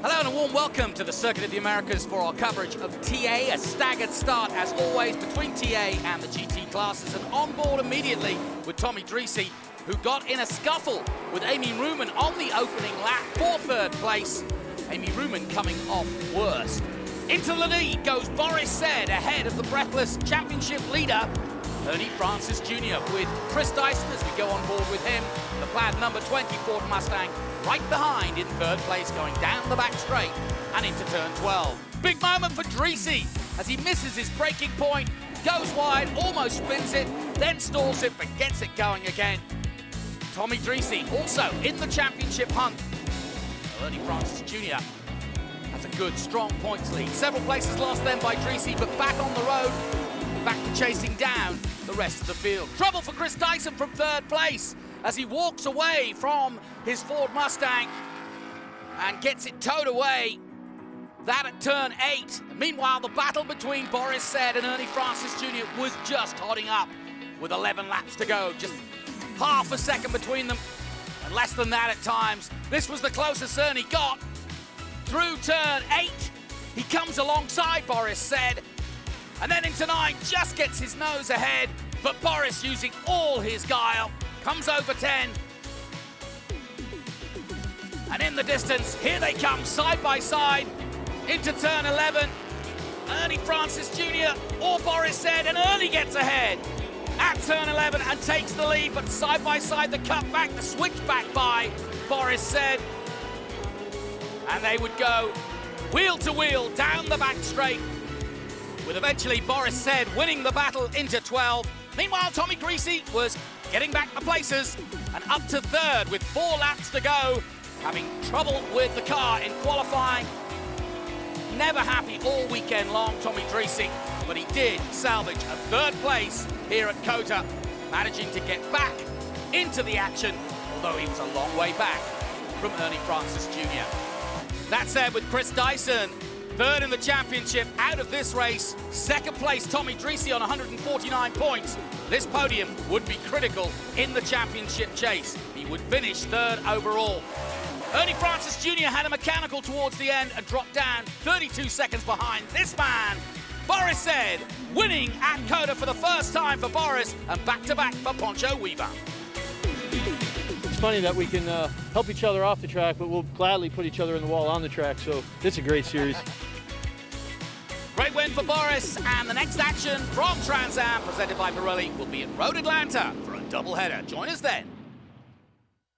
Hello and a warm welcome to the Circuit of the Americas for our coverage of TA. A staggered start, as always, between TA and the GT classes. And on board immediately with Tommy Dreese, who got in a scuffle with Amy Ruman on the opening lap for third place. Amy Ruman coming off worst. Into the lead goes Boris Said, ahead of the breathless championship leader, Ernie Francis Jr., with Chris Dyson as we go on board with him. The plaid number 20 Ford Mustang right behind in third place, going down the back straight and into turn 12. Big moment for Dreese as he misses his braking point, goes wide, almost spins it, then stalls it, but gets it going again. Tommy Dreese also in the championship hunt. Ernie Francis Jr. has a good, strong points lead. Several places lost then by Dreese, but back on the road, back to chasing down the rest of the field. Trouble for Chris Dyson from third place as he walks away from his Ford Mustang and gets it towed away. That at turn 8. Meanwhile, the battle between Boris Said and Ernie Francis Jr. was just hotting up with 11 laps to go. Just half a second between them, and less than that at times. This was the closest Ernie got. Through turn 8, he comes alongside Boris Said, and then into 9, just gets his nose ahead, but Boris, using all his guile, comes over 10. And in the distance, here they come, side by side, into turn 11. Ernie Francis Jr. or Boris Said, and Ernie gets ahead at turn 11 and takes the lead, but side by side, the cut back, the switch back by Boris Said. And they would go wheel to wheel down the back straight, with eventually Boris Said winning the battle into 12. Meanwhile, Tommy Dreese was getting back the places and up to third with 4 laps to go, having trouble with the car in qualifying. Never happy all weekend long, Tommy Dreese, but he did salvage a third place here at CoTA, managing to get back into the action, although he was a long way back from Ernie Francis Jr. That said, with Chris Dyson third in the championship out of this race, second place Tommy Dreese on 149 points, this podium would be critical in the championship chase. He would finish third overall. Ernie Francis Jr. had a mechanical towards the end and dropped down 32 seconds behind this man. Boris Said winning at CoTA for the first time for Boris, and back-to-back for Poncho Weaver. It's funny that we can help each other off the track, but we'll gladly put each other in the wall on the track, so it's a great series. Great win for Boris, and the next action from Trans Am, presented by Pirelli, will be at Road Atlanta for a doubleheader. Join us then.